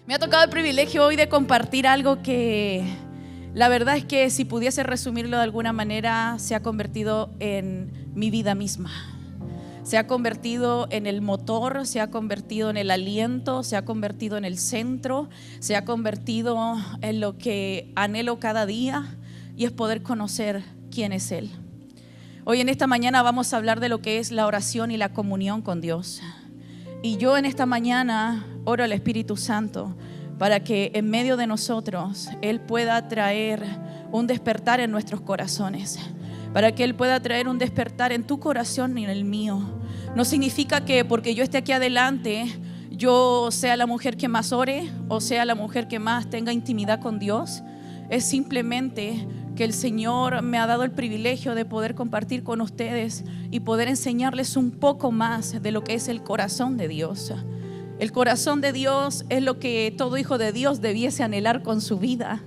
Me ha tocado el privilegio hoy de compartir algo que la verdad es que si pudiese resumirlo de alguna manera se ha convertido en mi vida misma. Se ha convertido en el motor, se ha convertido en el aliento, se ha convertido en el centro, se ha convertido en lo que anhelo cada día, y es poder conocer quién es Él. Hoy en esta mañana vamos a hablar de lo que es la oración y la comunión con Dios. Y yo en esta mañana oro al Espíritu Santo para que en medio de nosotros Él pueda traer un despertar en nuestros corazones, para que Él pueda traer un despertar en tu corazón y en el mío. No significa que porque yo esté aquí adelante yo sea la mujer que más ore o sea la mujer que más tenga intimidad con Dios. Es simplemente que el Señor me ha dado el privilegio de poder compartir con ustedes y poder enseñarles un poco más de lo que es el corazón de Dios. El corazón de Dios es lo que todo hijo de Dios debiese anhelar con su vida.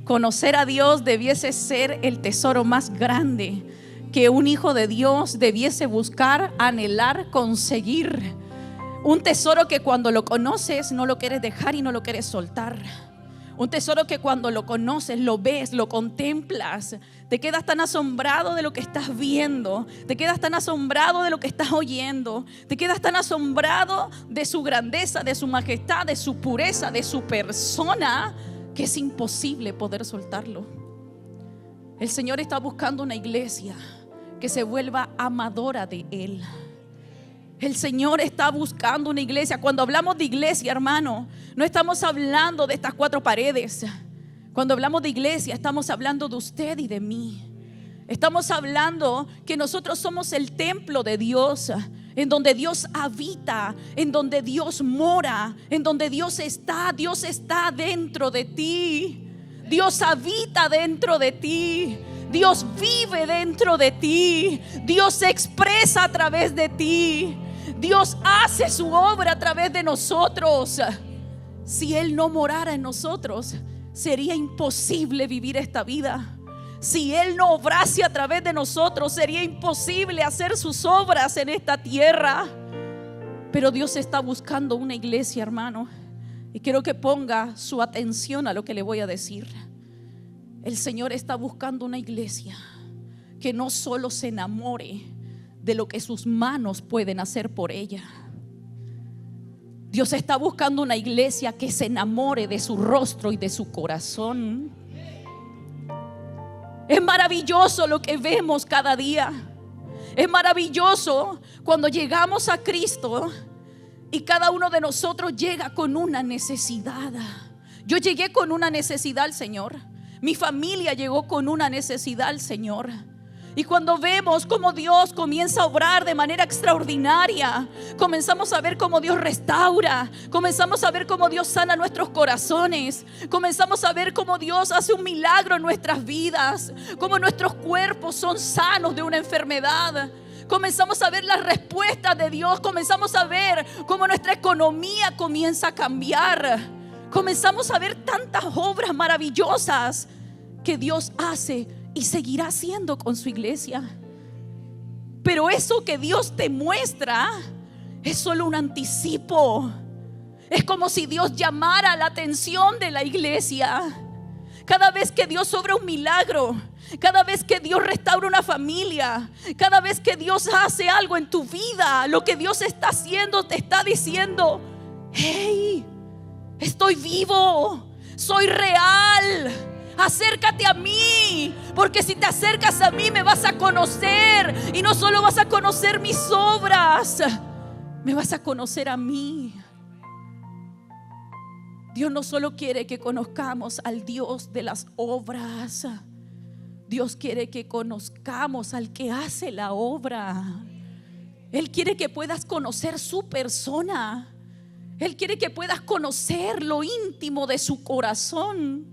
Conocer a Dios debiese ser el tesoro más grande que un hijo de Dios debiese buscar, anhelar, conseguir. Un tesoro que cuando lo conoces no lo quieres dejar y no lo quieres soltar. Un tesoro que cuando lo conoces, lo ves, lo contemplas, te quedas tan asombrado de lo que estás viendo, te quedas tan asombrado de lo que estás oyendo, te quedas tan asombrado de su grandeza, de su majestad, de su pureza, de su persona, que es imposible poder soltarlo. El Señor está buscando una iglesia que se vuelva amadora de Él. El Señor está buscando una iglesia. Cuando hablamos de iglesia, hermano, no estamos hablando de estas cuatro paredes. Cuando hablamos de iglesia, estamos hablando de usted y de mí. Estamos hablando que nosotros somos el templo de Dios, en donde Dios habita, en donde Dios mora, en donde Dios está dentro de ti. Dios habita dentro de ti. Dios vive dentro de ti. Dios se expresa a través de ti. Dios hace su obra a través de nosotros. Si Él no morara en nosotros, sería imposible vivir esta vida. Si Él no obrase a través de nosotros, sería imposible hacer sus obras en esta tierra. Pero Dios está buscando una iglesia, hermano, y quiero que ponga su atención a lo que le voy a decir. El Señor está buscando una iglesia que no solo se enamore de lo que sus manos pueden hacer por ella. Dios está buscando una iglesia que se enamore de su rostro y de su corazón. Es maravilloso lo que vemos cada día. Es maravilloso cuando llegamos a Cristo y cada uno de nosotros llega con una necesidad. Yo llegué con una necesidad al Señor. Mi familia llegó con una necesidad al Señor. Y cuando vemos cómo Dios comienza a obrar de manera extraordinaria, comenzamos a ver cómo Dios restaura, comenzamos a ver cómo Dios sana nuestros corazones, comenzamos a ver cómo Dios hace un milagro en nuestras vidas, cómo nuestros cuerpos son sanos de una enfermedad. Comenzamos a ver las respuestas de Dios, comenzamos a ver cómo nuestra economía comienza a cambiar. Comenzamos a ver tantas obras maravillosas que Dios hace y seguirá haciendo con su iglesia. Pero eso que Dios te muestra es solo un anticipo. Es como si Dios llamara la atención de la iglesia. Cada vez que Dios obra un milagro, cada vez que Dios restaura una familia, cada vez que Dios hace algo en tu vida, lo que Dios está haciendo te está diciendo: hey, estoy vivo, soy real. Acércate a mí, porque si te acercas a mí me vas a conocer. Y no solo vas a conocer mis obras, me vas a conocer a mí. Dios no solo quiere que conozcamos al Dios de las obras, Dios quiere que conozcamos al que hace la obra. Él quiere que puedas conocer su persona. Él quiere que puedas conocer lo íntimo de su corazón.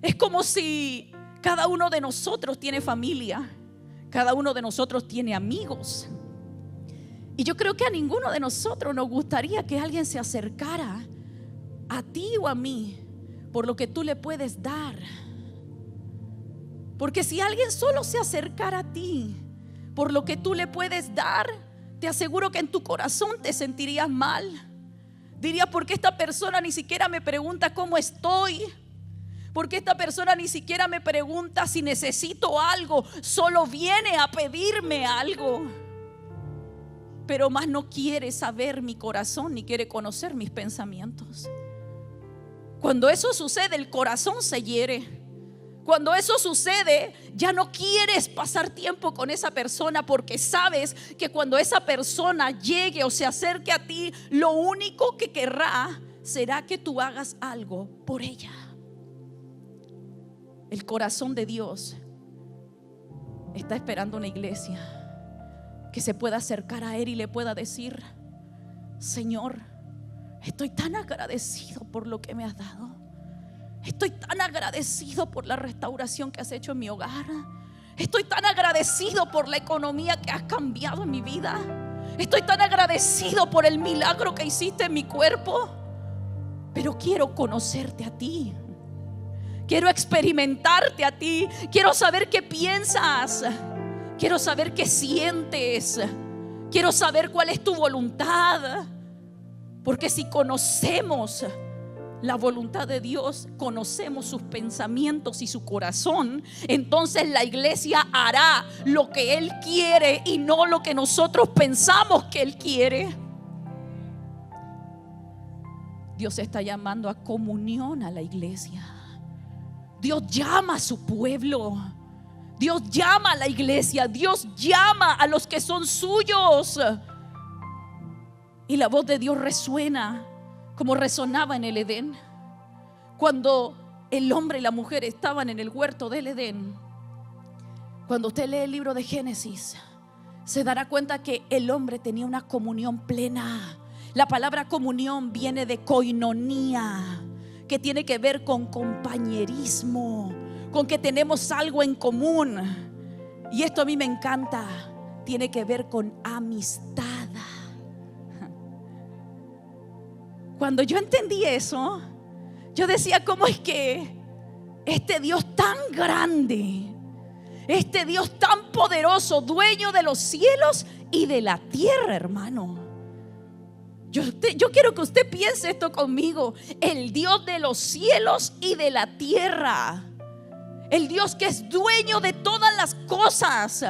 Es como si cada uno de nosotros tiene familia, cada uno de nosotros tiene amigos. Y yo creo que a ninguno de nosotros nos gustaría que alguien se acercara a ti o a mí por lo que tú le puedes dar. Porque si alguien solo se acercara a ti por lo que tú le puedes dar, te aseguro que en tu corazón te sentirías mal. Diría, ¿por qué esta persona ni siquiera me pregunta cómo estoy? ¿Por qué esta persona ni siquiera me pregunta si necesito algo? Solo viene a pedirme algo. Pero más no quiere saber mi corazón ni quiere conocer mis pensamientos. Cuando eso sucede, el corazón se hiere. Cuando eso sucede, ya no quieres pasar tiempo con esa persona, porque sabes que cuando esa persona llegue o se acerque a ti, lo único que querrá será que tú hagas algo por ella. El corazón de Dios está esperando una iglesia que se pueda acercar a Él y le pueda decir: Señor, estoy tan agradecido por lo que me has dado. Estoy tan agradecido por la restauración que has hecho en mi hogar. Estoy tan agradecido por la economía que has cambiado en mi vida. Estoy tan agradecido por el milagro que hiciste en mi cuerpo. Pero quiero conocerte a ti. Quiero experimentarte a ti. Quiero saber qué piensas. Quiero saber qué sientes. Quiero saber cuál es tu voluntad. Porque si conocemos la voluntad de Dios, conocemos sus pensamientos y su corazón, entonces la iglesia hará lo que Él quiere y no lo que nosotros pensamos que Él quiere. Dios está llamando a comunión a la iglesia. Dios llama a su pueblo. Dios llama a la iglesia. Dios llama a los que son suyos. Y la voz de Dios resuena como resonaba en el Edén. Cuando el hombre y la mujer estaban en el huerto del Edén. Cuando usted lee el libro de Génesis, se dará cuenta que el hombre tenía una comunión plena. La palabra comunión viene de koinonía, que tiene que ver con compañerismo, con que tenemos algo en común. Y esto a mí me encanta. Tiene que ver con amistad. Cuando yo entendí eso, yo decía: ¿cómo es que este Dios tan grande, este Dios tan poderoso, dueño de los cielos y de la tierra, hermano? Yo quiero que usted piense esto conmigo. El Dios de los cielos y de la tierra, el Dios que es dueño de todas las cosas,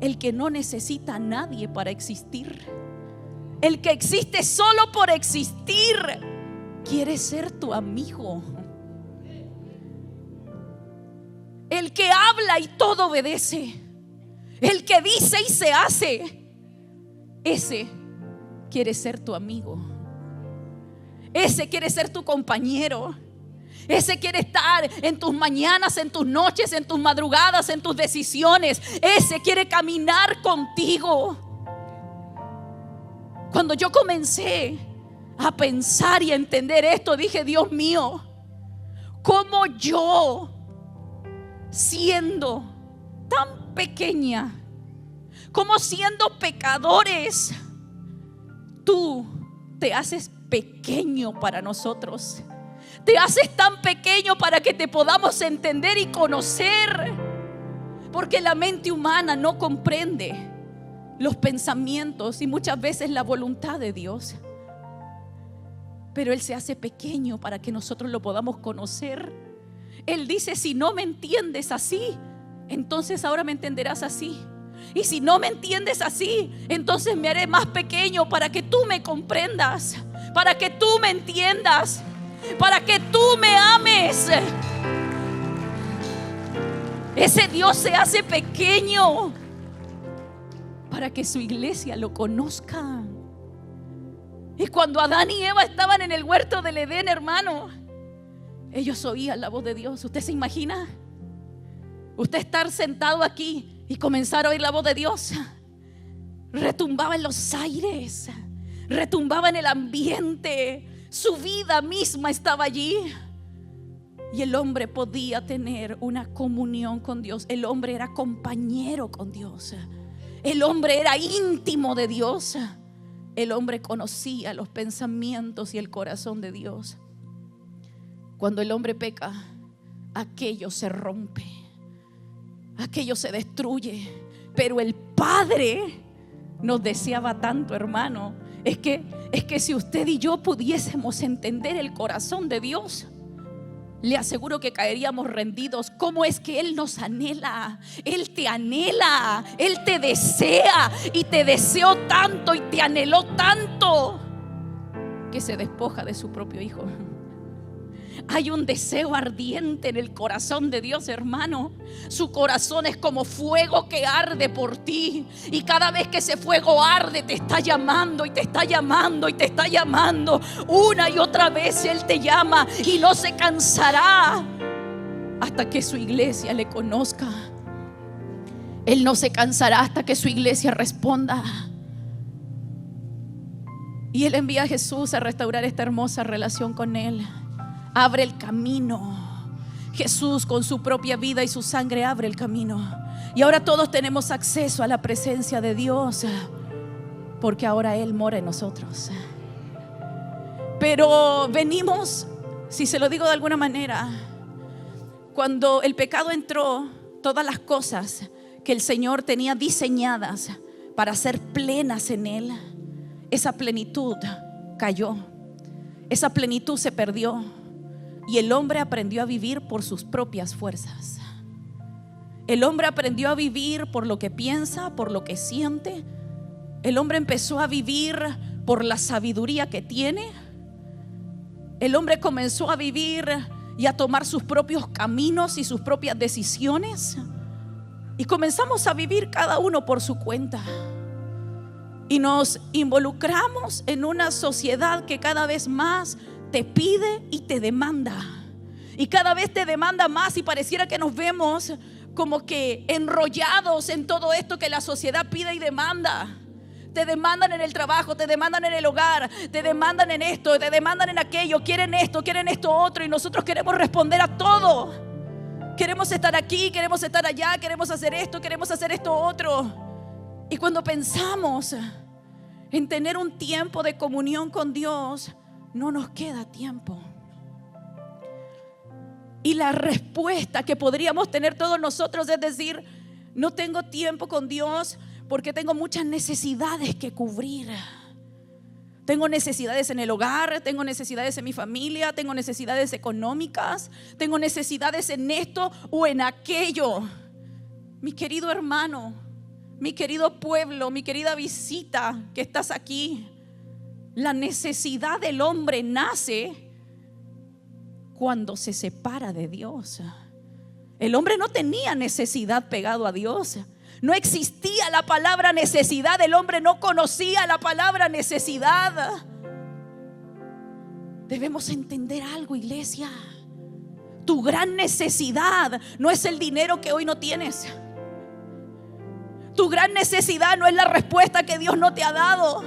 el que no necesita a nadie para existir, el que existe solo por existir, quiere ser tu amigo. El que habla y todo obedece, el que dice y se hace, ese quiere ser tu amigo. Ese quiere ser tu compañero. Ese quiere estar en tus mañanas, en tus noches, en tus madrugadas, en tus decisiones. Ese quiere caminar contigo. Cuando yo comencé a pensar y a entender esto, dije: Dios mío, ¿cómo yo, siendo tan pequeña, como siendo pecadores, tú te haces pequeño para nosotros? Te haces tan pequeño para que te podamos entender y conocer, porque la mente humana no comprende los pensamientos y muchas veces la voluntad de Dios. Pero Él se hace pequeño para que nosotros lo podamos conocer. Él dice: si no me entiendes así, entonces ahora me entenderás así. Y si no me entiendes así, entonces me haré más pequeño para que tú me comprendas, para que tú me entiendas, para que tú me ames. Ese Dios se hace pequeño para que su iglesia lo conozca. Y cuando Adán y Eva estaban en el huerto del Edén, hermano, ellos oían la voz de Dios. ¿Usted se imagina? Usted estar sentado aquí y comenzar a oír la voz de Dios. Retumbaba en los aires, retumbaba en el ambiente. Su vida misma estaba allí. Y el hombre podía tener una comunión con Dios. El hombre era compañero con Dios. El hombre era íntimo de Dios. El hombre conocía los pensamientos y el corazón de Dios. Cuando el hombre peca, aquello se rompe, aquello se destruye. Pero el Padre nos deseaba tanto, hermano. Es que si usted y yo pudiésemos entender el corazón de Dios, le aseguro que caeríamos rendidos. ¿Cómo es que Él nos anhela? Él te anhela, Él te desea, y te deseó tanto y te anheló tanto que se despoja de su propio Hijo. Hay un deseo ardiente en el corazón de Dios, hermano. Su corazón es como fuego que arde por ti, y cada vez que ese fuego arde te está llamando y te está llamando y te está llamando. Una y otra vez Él te llama y no se cansará hasta que su iglesia le conozca. Él no se cansará hasta que su iglesia responda. Y Él envía a Jesús a restaurar esta hermosa relación con Él. Abre el camino. Jesús con su propia vida y su sangre abre el camino. Y ahora todos tenemos acceso a la presencia de Dios, porque ahora Él mora en nosotros. Pero venimos, si se lo digo de alguna manera, cuando el pecado entró, todas las cosas que el Señor tenía diseñadas para ser plenas en Él, esa plenitud cayó. Esa plenitud se perdió. Y el hombre aprendió a vivir por sus propias fuerzas. El hombre aprendió a vivir por lo que piensa, por lo que siente. El hombre empezó a vivir por la sabiduría que tiene. El hombre comenzó a vivir y a tomar sus propios caminos y sus propias decisiones. Y comenzamos a vivir cada uno por su cuenta. Y nos involucramos en una sociedad que cada vez más te pide y te demanda. Y cada vez te demanda más, y pareciera que nos vemos como que enrollados en todo esto que la sociedad pide y demanda. Te demandan en el trabajo, te demandan en el hogar, te demandan en esto, te demandan en aquello. Quieren esto otro, y nosotros queremos responder a todo. Queremos estar aquí, queremos estar allá, queremos hacer esto otro. Y cuando pensamos en tener un tiempo de comunión con Dios, no nos queda tiempo. Y la respuesta que podríamos tener todos nosotros es decir: no tengo tiempo con Dios porque tengo muchas necesidades que cubrir. Tengo necesidades en el hogar, tengo necesidades en mi familia, tengo necesidades económicas, tengo necesidades en esto o en aquello. Mi querido hermano, mi querido pueblo, mi querida visita que estás aquí, la necesidad del hombre nace cuando se separa de Dios. El hombre no tenía necesidad pegado a Dios. No existía la palabra necesidad. El hombre no conocía la palabra necesidad. Debemos entender algo, iglesia. Tu gran necesidad no es el dinero que hoy no tienes. Tu gran necesidad no es la respuesta que Dios no te ha dado.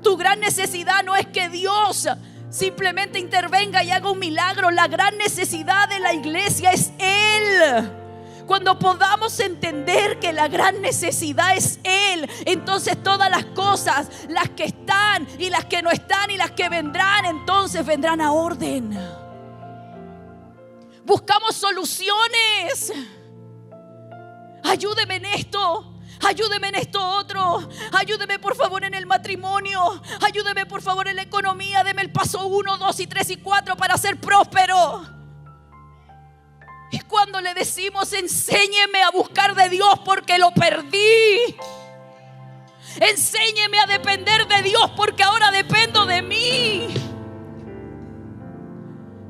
Tu gran necesidad no es que Dios simplemente intervenga y haga un milagro. La gran necesidad de la iglesia es Él. Cuando podamos entender que la gran necesidad es Él, entonces todas las cosas, las que están y las que no están y las que vendrán, entonces vendrán a orden. Buscamos soluciones. Ayúdeme en esto. Ayúdeme en esto otro. Ayúdeme por favor en el matrimonio. Ayúdeme por favor en la economía. Deme el paso 1, 2 y 3 y 4 para ser próspero. Y cuando le decimos: enséñeme a buscar de Dios porque lo perdí. Enséñeme a depender de Dios porque ahora dependo de mí.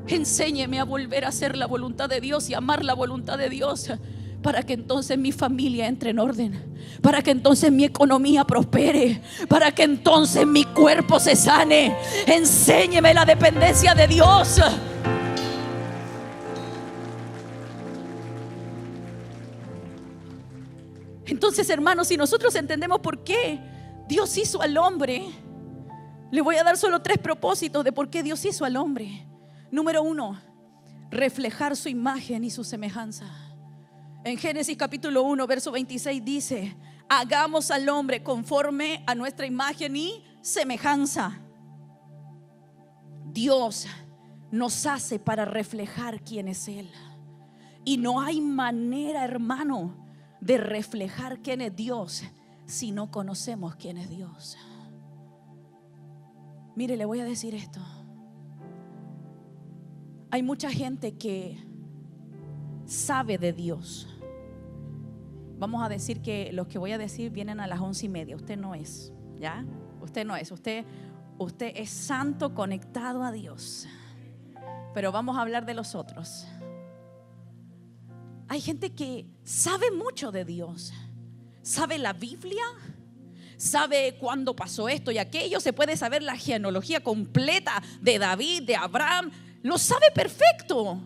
Enséñeme a volver a hacer la voluntad de Dios y amar la voluntad de Dios, para que entonces mi familia entre en orden, para que entonces mi economía prospere, para que entonces mi cuerpo se sane. Enséñeme la dependencia de Dios. Entonces, hermanos, si nosotros entendemos por qué Dios hizo al hombre, le voy a dar solo 3 propósitos de por qué Dios hizo al hombre. Número 1, reflejar su imagen y su semejanza. En Génesis capítulo 1 verso 26 dice: hagamos al hombre conforme a nuestra imagen y semejanza. Dios nos hace para reflejar quién es Él. Y no hay manera, hermano, de reflejar quién es Dios si no conocemos quién es Dios. Mire, le voy a decir esto. Hay mucha gente que sabe de Dios. Vamos a decir que los que voy a decir vienen a las 11:30. Usted no es, ¿ya? Usted no es. Usted es santo, conectado a Dios. Pero vamos a hablar de los otros. Hay gente que sabe mucho de Dios. Sabe la Biblia, sabe cuándo pasó esto y aquello. Se puede saber la genealogía completa de David, de Abraham. Lo sabe perfecto,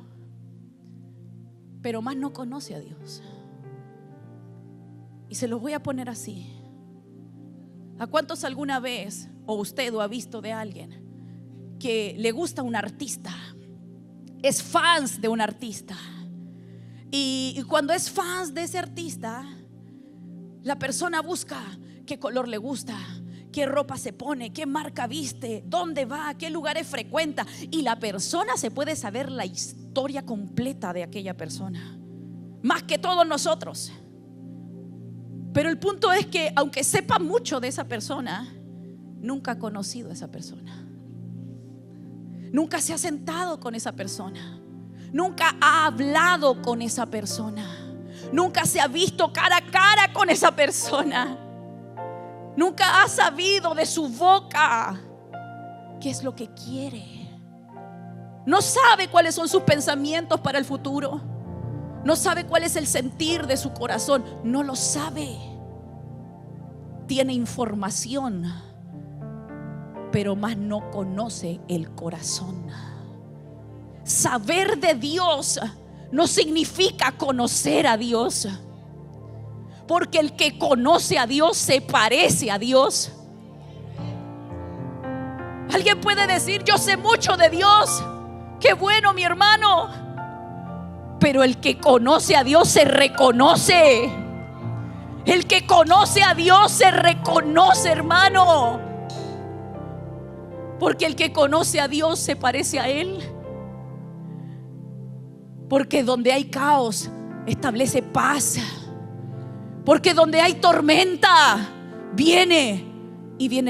pero más no conoce a Dios. Y se los voy a poner así. ¿A cuántos alguna vez, o usted, o ha visto de alguien que le gusta un artista, es fans de un artista, y cuando es fans de ese artista, la persona busca qué color le gusta, qué ropa se pone, qué marca viste, dónde va, qué lugares frecuenta, y la persona se puede saber la historia completa de aquella persona, más que todos nosotros. Pero el punto es que aunque sepa mucho de esa persona, nunca ha conocido a esa persona, nunca se ha sentado con esa persona, nunca ha hablado con esa persona, nunca se ha visto cara a cara con esa persona, nunca ha sabido de su boca qué es lo que quiere. No sabe cuáles son sus pensamientos para el futuro. No sabe cuál es el sentir de su corazón. No lo sabe. Tiene información, pero más no conoce el corazón. Saber de Dios no significa conocer a Dios, porque el que conoce a Dios se parece a Dios. Alguien puede decir: yo sé mucho de Dios. Qué bueno, mi hermano. Pero el que conoce a Dios se reconoce. El que conoce a Dios se reconoce, hermano. Porque el que conoce a Dios se parece a Él. Porque donde hay caos establece paz. Porque donde hay tormenta viene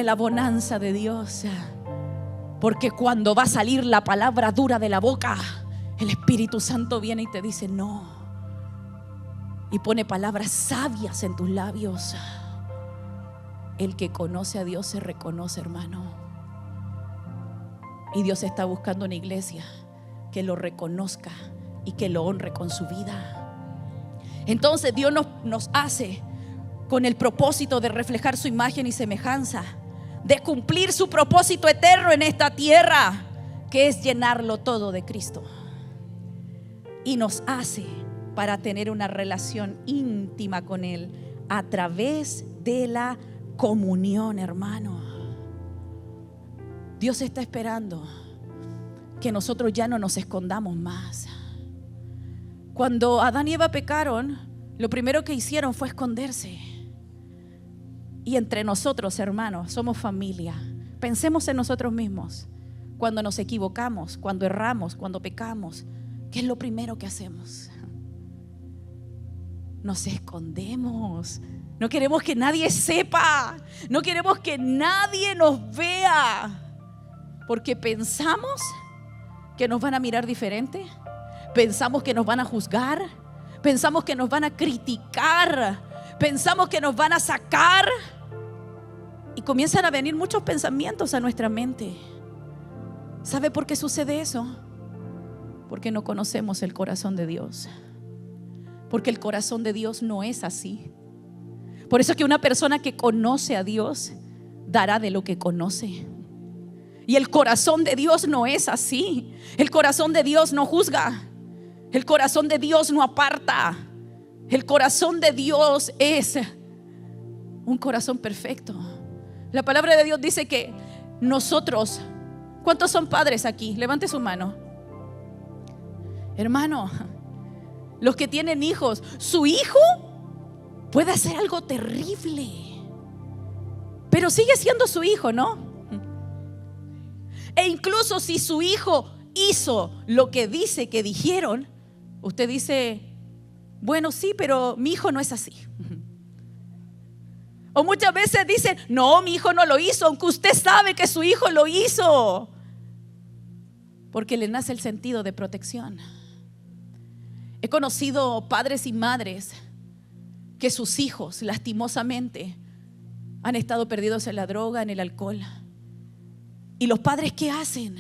la bonanza de Dios. Porque cuando va a salir la palabra dura de la boca, el Espíritu Santo viene y te dice no, y pone palabras sabias en tus labios. El que conoce a Dios se reconoce, hermano. Y Dios está buscando una iglesia que lo reconozca y que lo honre con su vida. Entonces Dios nos hace con el propósito de reflejar su imagen y semejanza, de cumplir su propósito eterno en esta tierra, que es llenarlo todo de Cristo. Y nos hace para tener una relación íntima con Él a través de la comunión, hermano. Dios está esperando que nosotros ya no nos escondamos más. Cuando Adán y Eva pecaron, lo primero que hicieron fue esconderse. Y entre nosotros, hermanos, somos familia. Pensemos en nosotros mismos. Cuando nos equivocamos, cuando erramos, cuando pecamos, ¿qué es lo primero que hacemos? Nos escondemos. No queremos que nadie sepa. No queremos que nadie nos vea. Porque pensamos que nos van a mirar diferente. Pensamos que nos van a juzgar. Pensamos que nos van a criticar. Pensamos que nos van a sacar. Y comienzan a venir muchos pensamientos a nuestra mente. ¿Sabe por qué sucede eso? Porque no conocemos el corazón de Dios. Porque el corazón de Dios no es así. Por eso es que una persona que conoce a Dios dará de lo que conoce. Y el corazón de Dios no es así. El corazón de Dios no juzga. El corazón de Dios no aparta. El corazón de Dios es un corazón perfecto. La palabra de Dios dice que nosotros, ¿cuántos son padres aquí? Levante su mano. Hermano, los que tienen hijos, su hijo puede hacer algo terrible, pero sigue siendo su hijo, ¿no? E incluso si su hijo hizo lo que dice que dijeron, usted dice: bueno, sí, pero mi hijo no es así. O muchas veces dicen, no, mi hijo no lo hizo, aunque usted sabe que su hijo lo hizo. Porque le nace el sentido de protección. He conocido padres y madres que sus hijos, lastimosamente, han estado perdidos en la droga, en el alcohol. ¿Y los padres qué hacen?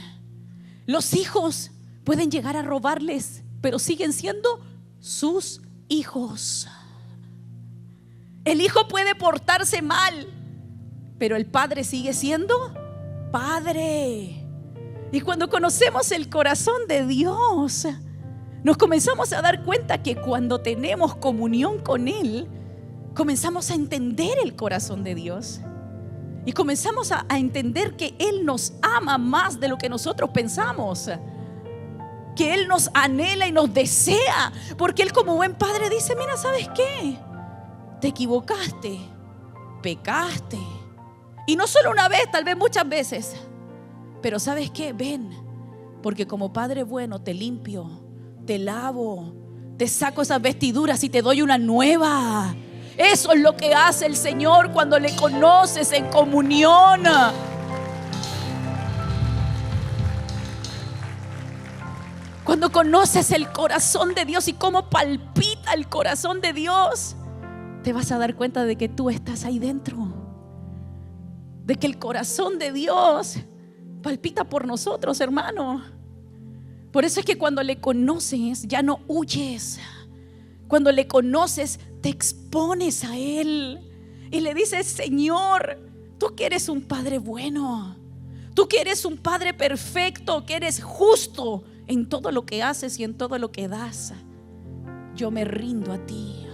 Los hijos pueden llegar a robarles, pero siguen siendo sus hijos. El hijo puede portarse mal, pero el padre sigue siendo padre. Y cuando conocemos el corazón de Dios, nos comenzamos a dar cuenta que cuando tenemos comunión con Él, comenzamos a entender el corazón de Dios. Y comenzamos a entender que Él nos ama más de lo que nosotros pensamos, que Él nos anhela y nos desea, porque Él como buen padre dice, mira, ¿sabes qué? Te equivocaste, pecaste, y no solo una vez, tal vez muchas veces, pero ¿sabes qué? Ven, porque como padre bueno te limpio, te lavo, te saco esas vestiduras y te doy una nueva. Eso es lo que hace el Señor cuando le conoces en comunión. Cuando conoces el corazón de Dios y cómo palpita el corazón de Dios, te vas a dar cuenta de que tú estás ahí dentro, de que el corazón de Dios palpita por nosotros, hermano. Por eso es que cuando le conoces ya no huyes. Cuando le conoces te expones a Él y le dices, Señor, tú que eres un Padre bueno, tú que eres un Padre perfecto, que eres justo en todo lo que haces y en todo lo que das, yo me rindo a ti.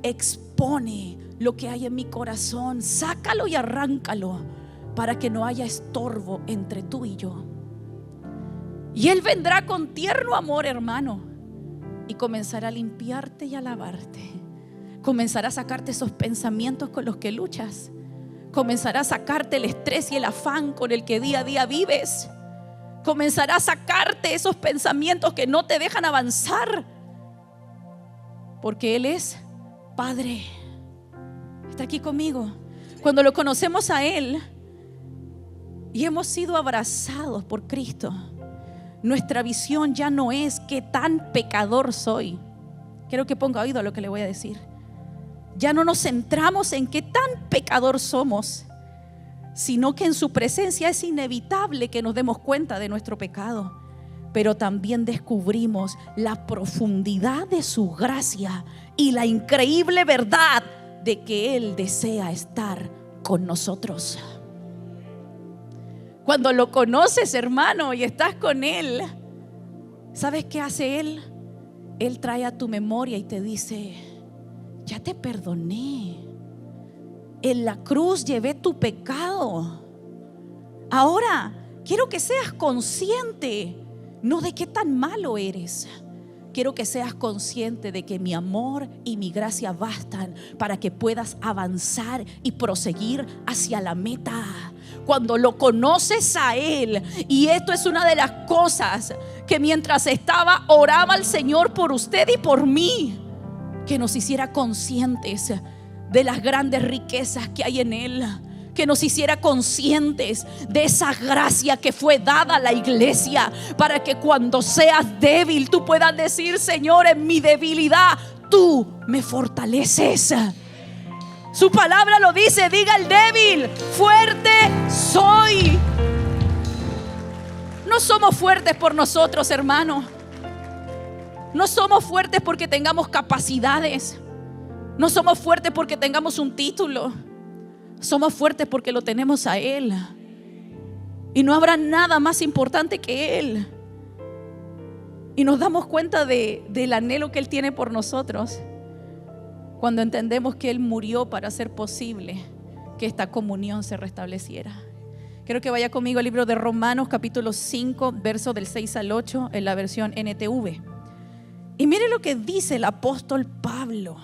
Expone lo que hay en mi corazón, sácalo y arráncalo para que no haya estorbo entre tú y yo. Y Él vendrá con tierno amor, hermano, y comenzará a limpiarte y a lavarte. Comenzará a sacarte esos pensamientos con los que luchas. Comenzará a sacarte el estrés y el afán con el que día a día vives. Comenzará a sacarte esos pensamientos que no te dejan avanzar, porque Él es Padre. Está aquí conmigo. Cuando lo conocemos a Él y hemos sido abrazados por Cristo, nuestra visión ya no es qué tan pecador soy. Quiero que ponga oído a lo que le voy a decir. Ya no nos centramos en qué tan pecador somos, sino que en su presencia es inevitable que nos demos cuenta de nuestro pecado, pero también descubrimos la profundidad de su gracia y la increíble verdad de que Él desea estar con nosotros. Cuando lo conoces, hermano, y estás con Él, ¿sabes qué hace Él? Él trae a tu memoria y te dice, ya te perdoné. En la cruz llevé tu pecado. Ahora quiero que seas consciente, no de qué tan malo eres. Quiero que seas consciente de que mi amor y mi gracia bastan para que puedas avanzar y proseguir hacia la meta. Cuando lo conoces a Él, y esto es una de las cosas que mientras estaba oraba al Señor por usted y por mí, que nos hiciera conscientes de las grandes riquezas que hay en Él, que nos hiciera conscientes de esa gracia que fue dada a la iglesia, para que cuando seas débil tú puedas decir, Señor, en mi debilidad tú me fortaleces. Su palabra lo dice, diga el débil, fuerte soy. No somos fuertes por nosotros, hermano. No somos fuertes porque tengamos capacidades. No somos fuertes porque tengamos un título. Somos fuertes porque lo tenemos a Él. Y no habrá nada más importante que Él. Y nos damos cuenta del anhelo que Él tiene por nosotros cuando entendemos que Él murió para hacer posible que esta comunión se restableciera. Quiero que vaya conmigo al libro de Romanos capítulo 5, verso del 6 al 8 en la versión NTV. Y mire lo que dice el apóstol Pablo.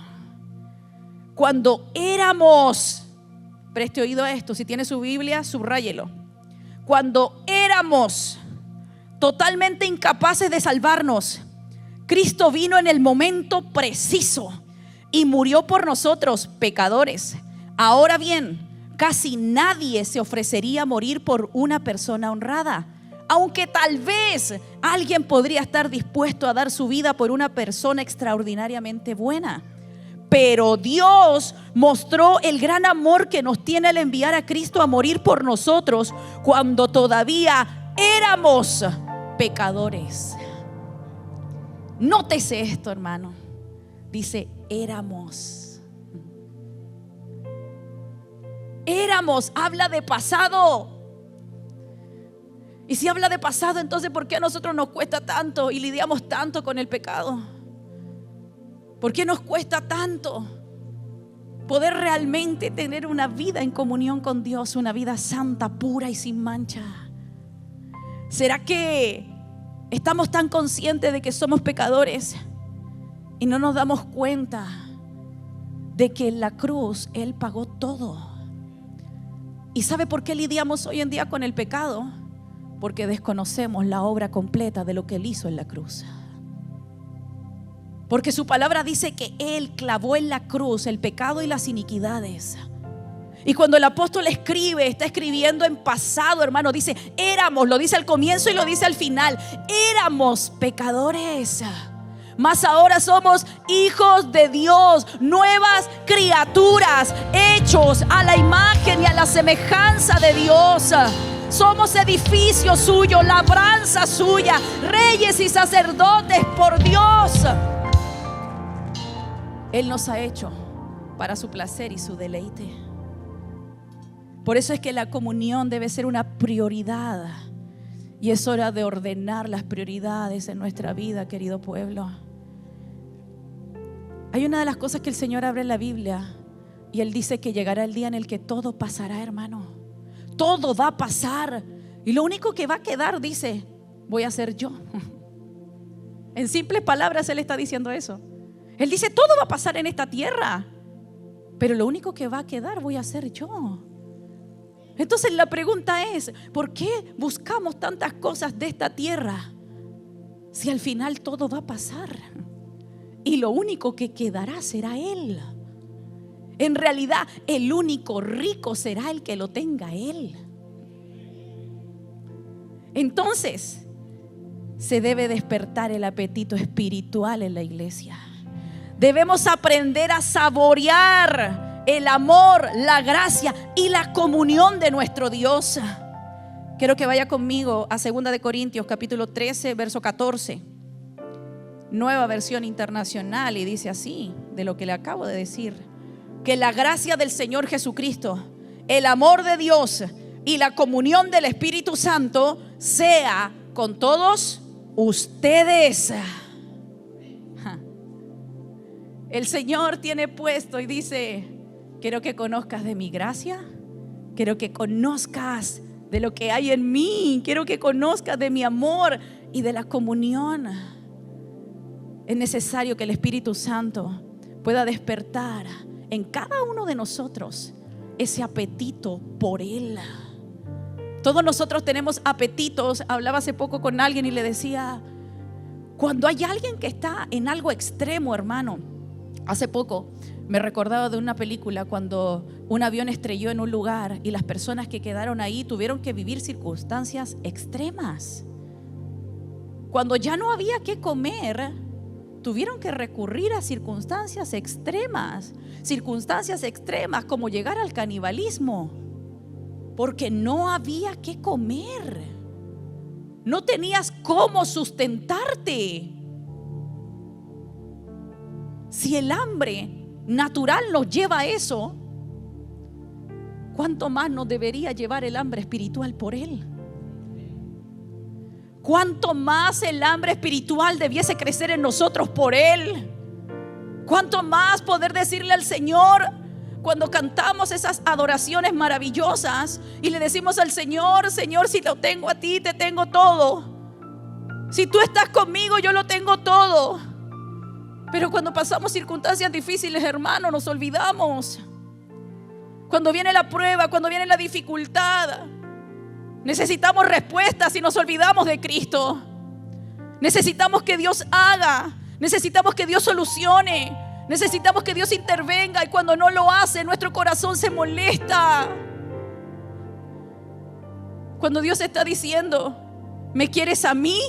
Cuando éramos, preste oído a esto, si tiene su Biblia, subráyelo. Cuando éramos totalmente incapaces de salvarnos, Cristo vino en el momento preciso y murió por nosotros, pecadores. Ahora bien, casi nadie se ofrecería a morir por una persona honrada, aunque tal vez alguien podría estar dispuesto a dar su vida por una persona extraordinariamente buena. Pero Dios mostró el gran amor que nos tiene al enviar a Cristo a morir por nosotros cuando todavía éramos pecadores. Nótese esto, hermano. Dice, éramos. Éramos, habla de pasado. Y si habla de pasado, entonces ¿por qué a nosotros nos cuesta tanto y lidiamos tanto con el pecado? ¿Por qué nos cuesta tanto poder realmente tener una vida en comunión con Dios, una vida santa, pura y sin mancha? ¿Será que estamos tan conscientes de que somos pecadores y no nos damos cuenta de que en la cruz Él pagó todo? ¿Y sabe por qué lidiamos hoy en día con el pecado? Porque desconocemos la obra completa de lo que Él hizo en la cruz. Porque su palabra dice que Él clavó en la cruz el pecado y las iniquidades. Y cuando el apóstol escribe, está escribiendo en pasado, hermano. Dice, éramos, lo dice al comienzo y lo dice al final. Éramos pecadores, mas ahora somos hijos de Dios, nuevas criaturas, hechos a la imagen y a la semejanza de Dios. Somos edificio suyo, labranza suya, reyes y sacerdotes por Dios. Él nos ha hecho para su placer y su deleite. Por eso es que la comunión debe ser una prioridad. Y es hora de ordenar las prioridades en nuestra vida, querido pueblo. Hay una de las cosas que el Señor abre en la Biblia, y Él dice que llegará el día en el que todo pasará, hermano. Todo va a pasar. Y lo único que va a quedar, dice, voy a ser yo. En simples palabras Él está diciendo eso. Él dice, todo va a pasar en esta tierra, pero lo único que va a quedar voy a ser yo. Entonces la pregunta es, ¿por qué buscamos tantas cosas de esta tierra si al final todo va a pasar? Y lo único que quedará será Él. En realidad, el único rico será el que lo tenga Él. Entonces, se debe despertar el apetito espiritual en la iglesia. Debemos aprender a saborear el amor, la gracia y la comunión de nuestro Dios. Quiero que vaya conmigo a 2 de Corintios capítulo 13, verso 14. Nueva versión internacional, y dice así, de lo que le acabo de decir: que la gracia del Señor Jesucristo, el amor de Dios y la comunión del Espíritu Santo sea con todos ustedes. El Señor tiene puesto y dice: quiero que conozcas de mi gracia, quiero que conozcas de lo que hay en mí, quiero que conozcas de mi amor y de la comunión. Es necesario que el Espíritu Santo pueda despertar en cada uno de nosotros ese apetito por Él. Todos nosotros tenemos apetitos. Hablaba hace poco con alguien y le decía, cuando hay alguien que está en algo extremo, hermano. Hace poco me recordaba de una película cuando un avión estrelló en un lugar y las personas que quedaron ahí tuvieron que vivir circunstancias extremas. Cuando ya no había qué comer, tuvieron que recurrir a circunstancias extremas como llegar al canibalismo, porque no había qué comer, no tenías cómo sustentarte. Si el hambre natural nos lleva a eso, ¿cuánto más nos debería llevar el hambre espiritual por Él? ¿Cuánto más el hambre espiritual debiese crecer en nosotros por Él? ¿Cuánto más poder decirle al Señor cuando cantamos esas adoraciones maravillosas y le decimos al Señor: Señor, si lo tengo a ti, te tengo todo. Si tú estás conmigo, yo lo tengo todo. Pero cuando pasamos circunstancias difíciles, hermano, nos olvidamos. Cuando viene la prueba, cuando viene la dificultad, necesitamos respuestas y nos olvidamos de Cristo. Necesitamos que Dios haga, necesitamos que Dios solucione. Necesitamos que Dios intervenga, y cuando no lo hace, nuestro corazón se molesta. Cuando Dios está diciendo: ¿me quieres a mí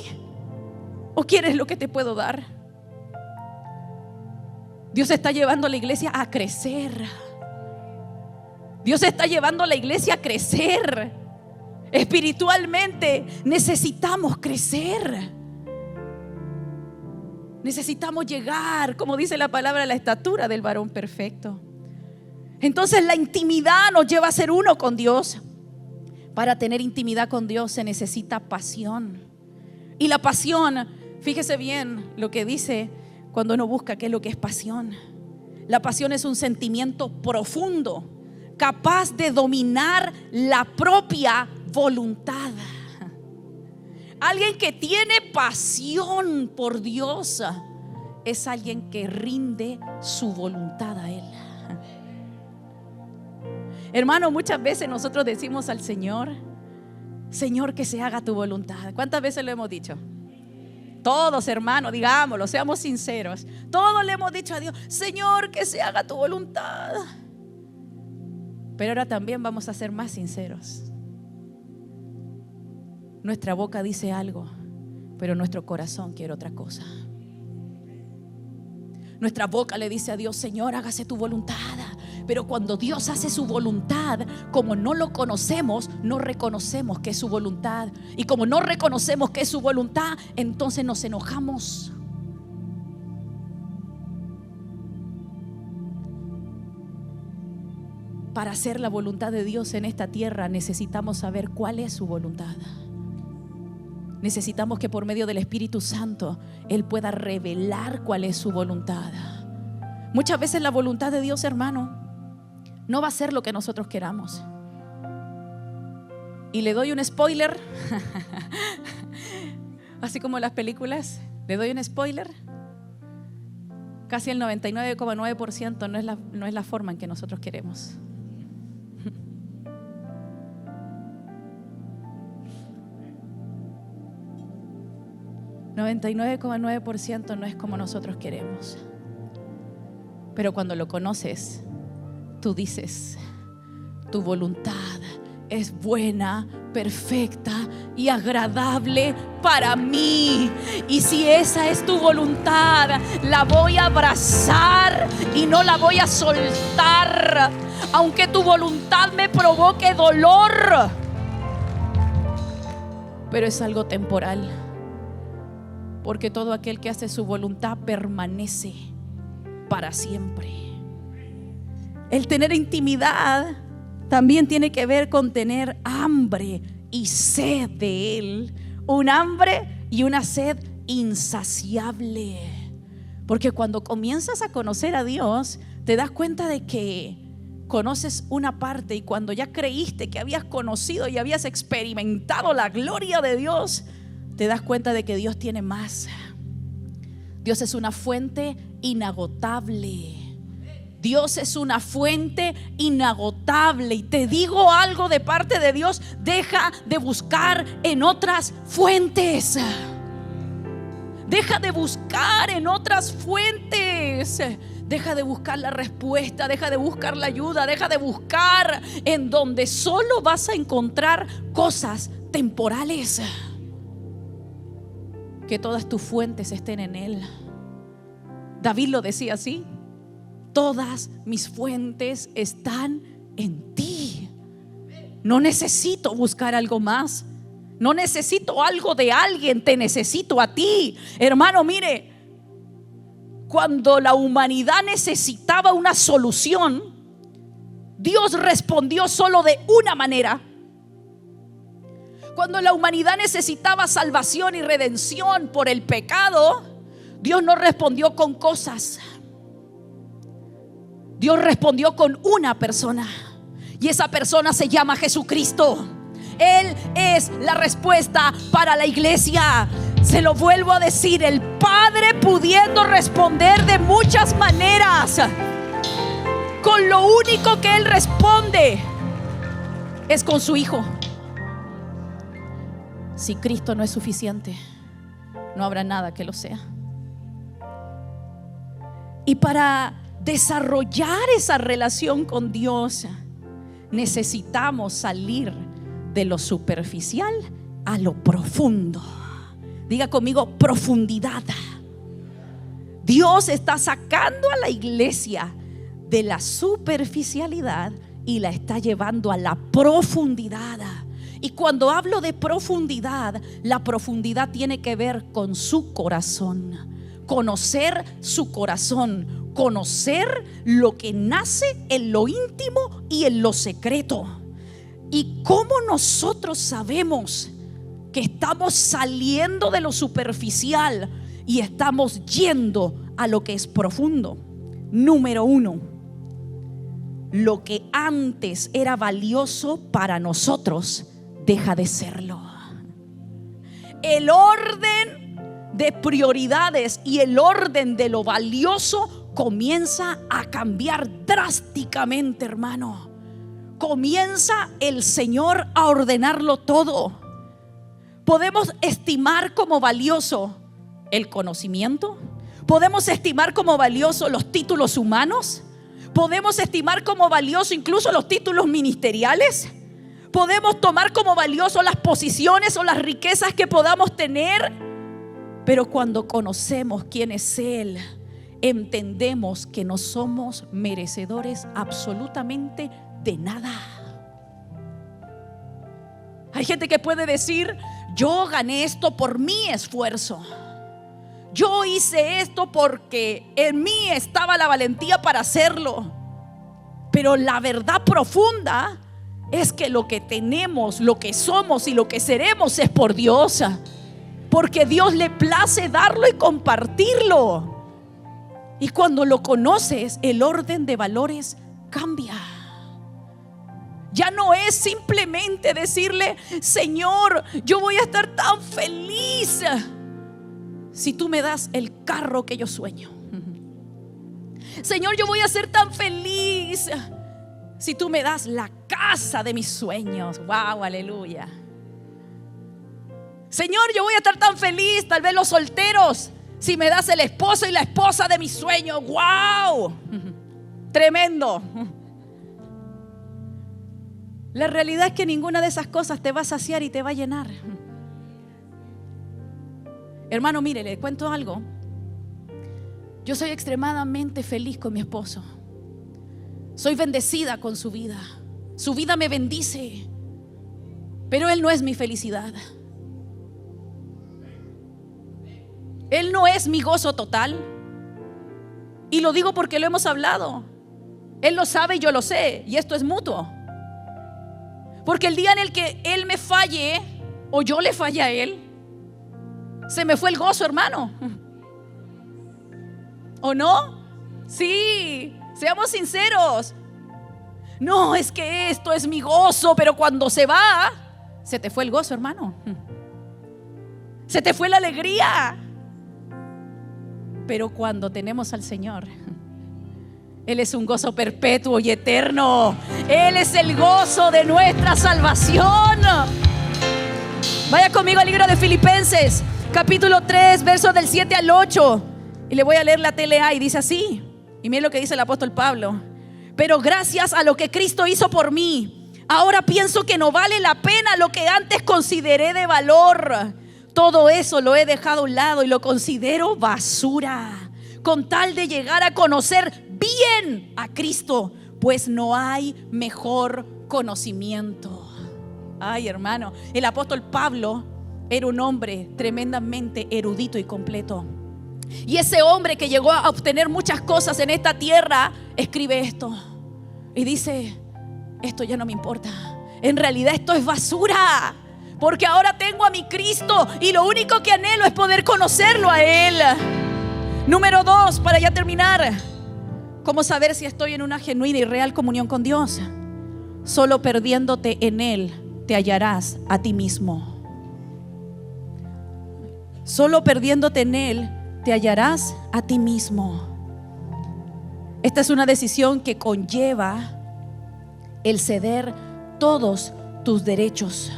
o quieres lo que te puedo dar? Dios está llevando a la iglesia a crecer. Dios está llevando a la iglesia a crecer. Espiritualmente necesitamos crecer. Necesitamos llegar, como dice la palabra, a la estatura del varón perfecto. Entonces la intimidad nos lleva a ser uno con Dios. Para tener intimidad con Dios se necesita pasión. Y la pasión, fíjese bien lo que dice cuando uno busca qué es lo que es pasión. La pasión es un sentimiento profundo, capaz de dominar la propia voluntad. Alguien que tiene pasión por Dios es alguien que rinde su voluntad a Él. Hermano, muchas veces nosotros decimos al Señor: Señor, que se haga tu voluntad. ¿Cuántas veces lo hemos dicho? Todos, hermano, digámoslo, seamos sinceros. Todos le hemos dicho a Dios: Señor, que se haga tu voluntad. Pero ahora también vamos a ser más sinceros. Nuestra boca dice algo, pero nuestro corazón quiere otra cosa. Nuestra boca le dice a Dios: Señor, hágase tu voluntad. Pero cuando Dios hace su voluntad, como no lo conocemos, no reconocemos que es su voluntad. Y como no reconocemos que es su voluntad, entonces nos enojamos. Para hacer la voluntad de Dios en esta tierra necesitamos saber cuál es su voluntad. Necesitamos que por medio del Espíritu Santo Él pueda revelar cuál es su voluntad. Muchas veces la voluntad de Dios, hermano, no va a ser lo que nosotros queramos. Y le doy un spoiler. Así como en las películas, le doy un spoiler. Casi el 99,9% no es la forma en que nosotros queremos. 99,9% no es como nosotros queremos. Pero cuando lo conoces, tú dices: tu voluntad es buena, perfecta y agradable para mí. Y si esa es tu voluntad, la voy a abrazar y no la voy a soltar, aunque tu voluntad me provoque dolor. Pero es algo temporal, porque todo aquel que hace su voluntad permanece para siempre. El tener intimidad también tiene que ver con tener hambre y sed de Él. Un hambre y una sed insaciable. Porque cuando comienzas a conocer a Dios, te das cuenta de que conoces una parte, y cuando ya creíste que habías conocido y habías experimentado la gloria de Dios, te das cuenta de que Dios tiene más. Dios es una fuente inagotable. Dios es una fuente inagotable. Y te digo algo de parte de Dios: deja de buscar en otras fuentes. Deja de buscar en otras fuentes. Deja de buscar la respuesta, deja de buscar la ayuda, deja de buscar en donde solo vas a encontrar cosas temporales. Que todas tus fuentes estén en Él. David lo decía así: todas mis fuentes están en ti. No necesito buscar algo más. No necesito algo de alguien, te necesito a ti. Hermano, mire, cuando la humanidad necesitaba una solución, Dios respondió solo de una manera. Cuando la humanidad necesitaba salvación y redención por el pecado, Dios no respondió con cosas. Dios respondió con una persona, y esa persona se llama Jesucristo. Él es la respuesta para la iglesia. Se lo vuelvo a decir: el Padre pudiendo responder de muchas maneras, con lo único que Él responde es con su Hijo. Si Cristo no es suficiente, no habrá nada que lo sea. Y para desarrollar esa relación con Dios, necesitamos salir de lo superficial a lo profundo. Diga conmigo, profundidad. Dios está sacando a la iglesia de la superficialidad y la está llevando a la profundidad. Y cuando hablo de profundidad, la profundidad tiene que ver con su corazón. Conocer su corazón, conocer lo que nace en lo íntimo y en lo secreto. Y cómo nosotros sabemos que estamos saliendo de lo superficial y estamos yendo a lo que es profundo. Número 1, lo que antes era valioso para nosotros deja de serlo. El orden de prioridades y el orden de lo valioso comienza a cambiar drásticamente, hermano. Comienza el Señor a ordenarlo todo. Podemos estimar como valioso el conocimiento. Podemos estimar como valioso los títulos humanos. Podemos estimar como valioso incluso los títulos ministeriales. Podemos tomar como valioso las posiciones o las riquezas que podamos tener. Pero cuando conocemos quién es Él, entendemos que no somos merecedores absolutamente de nada. Hay gente que puede decir: yo gané esto por mi esfuerzo. Yo hice esto porque en mí estaba la valentía para hacerlo. Pero la verdad profunda es que lo que tenemos, lo que somos y lo que seremos es por Dios. Porque Dios le place darlo y compartirlo. Y cuando lo conoces, el orden de valores cambia. Ya no es simplemente decirle: Señor, yo voy a estar tan feliz si tú me das el carro que yo sueño. Señor, yo voy a ser tan feliz si tú me das la casa de mis sueños. Wow, aleluya. Señor, yo voy a estar tan feliz, tal vez los solteros, si me das el esposo y la esposa de mis sueños. Wow, tremendo. La realidad es que ninguna de esas cosas te va a saciar y te va a llenar. Hermano, mire, le cuento algo. Yo soy extremadamente feliz con mi esposo. Soy bendecida con su vida. Su vida me bendice. Pero él no es mi felicidad. Él no es mi gozo total. Y lo digo porque lo hemos hablado. Él lo sabe y yo lo sé. Y esto es mutuo. Porque el día en el que él me falle o yo le falle a él, se me fue el gozo, hermano. ¿O no? Sí, seamos sinceros. No, es que esto es mi gozo, pero cuando se va, se te fue el gozo, hermano. Se te fue la alegría. Pero cuando tenemos al Señor, Él es un gozo perpetuo y eterno. Él es el gozo de nuestra salvación. Vaya conmigo al libro de Filipenses, capítulo 3, versos del 7 al 8. Y le voy a leer la TLA y dice así. Y miren lo que dice el apóstol Pablo: pero gracias a lo que Cristo hizo por mí, ahora pienso que no vale la pena lo que antes consideré de valor. Todo eso lo he dejado a un lado y lo considero basura, con tal de llegar a conocer bien a Cristo, pues no hay mejor conocimiento. Ay, hermano, el apóstol Pablo era un hombre tremendamente erudito y completo. Y ese hombre que llegó a obtener muchas cosas en esta tierra, escribe esto y dice: esto ya no me importa. En realidad esto es basura, porque ahora tengo a mi Cristo y lo único que anhelo es poder conocerlo a Él. Número 2, para ya terminar: ¿cómo saber si estoy en una genuina y real comunión con Dios? Solo perdiéndote en Él te hallarás a ti mismo. Solo perdiéndote en Él te hallarás a ti mismo. Esta es una decisión que conlleva el ceder todos tus derechos.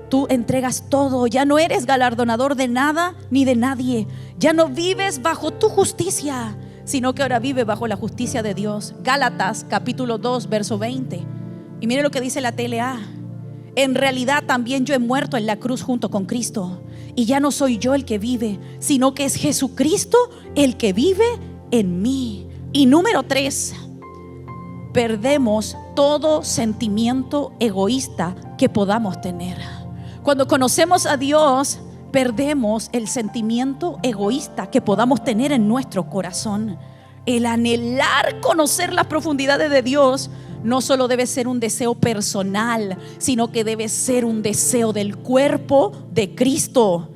Tú entregas todo, ya no eres galardonador de nada ni de nadie. Ya no vives bajo tu justicia, sino que ahora vives bajo la justicia de Dios. Gálatas capítulo 2 verso 20. Y mire lo que dice la TLA: en realidad también yo he muerto en la cruz junto con Cristo, y ya no soy yo el que vive, sino que es Jesucristo el que vive en mí. Y número 3, perdemos todo sentimiento egoísta que podamos tener. Cuando conocemos a Dios, perdemos el sentimiento egoísta que podamos tener en nuestro corazón. El anhelar conocer las profundidades de Dios no solo debe ser un deseo personal, sino que debe ser un deseo del cuerpo de Cristo.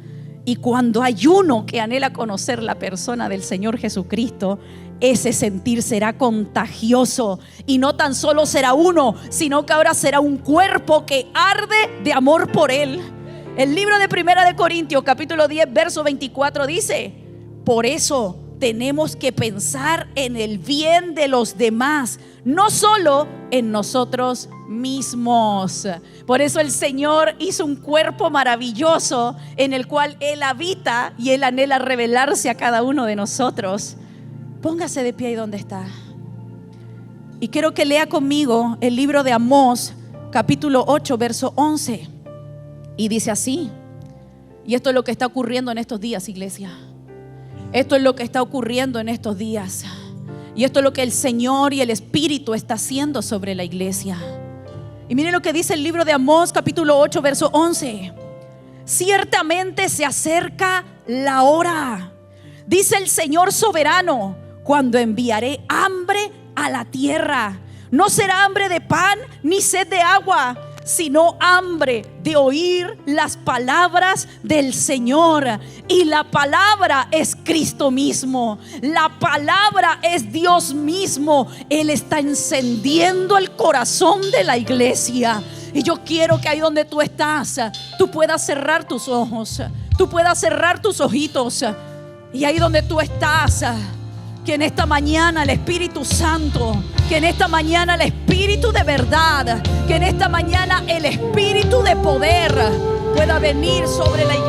Y cuando hay uno que anhela conocer la persona del Señor Jesucristo, ese sentir será contagioso. Y no tan solo será uno, sino que ahora será un cuerpo que arde de amor por Él. El libro de Primera de Corintios capítulo 10 verso 24 dice: por eso tenemos que pensar en el bien de los demás, no solo en nosotros mismos. Por eso el Señor hizo un cuerpo maravilloso en el cual Él habita, y Él anhela revelarse a cada uno de nosotros. Póngase de pie ahí donde está. Y quiero que lea conmigo el libro de Amós capítulo 8 verso 11. Y dice así. Y esto es lo que está ocurriendo en estos días, iglesia. Esto es lo que está ocurriendo en estos días. Y esto es lo que el Señor y el Espíritu está haciendo sobre la iglesia. Y mire lo que dice el libro de Amós capítulo 8 verso 11. Ciertamente se acerca la hora, dice el Señor soberano, cuando enviaré hambre a la tierra. No será hambre de pan ni sed de agua, sino hambre de oír las palabras del Señor. Y la palabra es Cristo mismo. La palabra es Dios mismo. Él está encendiendo el corazón de la iglesia. Y yo quiero que ahí donde tú estás, tú puedas cerrar tus ojos, tú puedas cerrar tus ojitos. Y ahí donde tú estás, que en esta mañana el Espíritu Santo, que en esta mañana el Espíritu de verdad, que en esta mañana el Espíritu de poder pueda venir sobre la iglesia.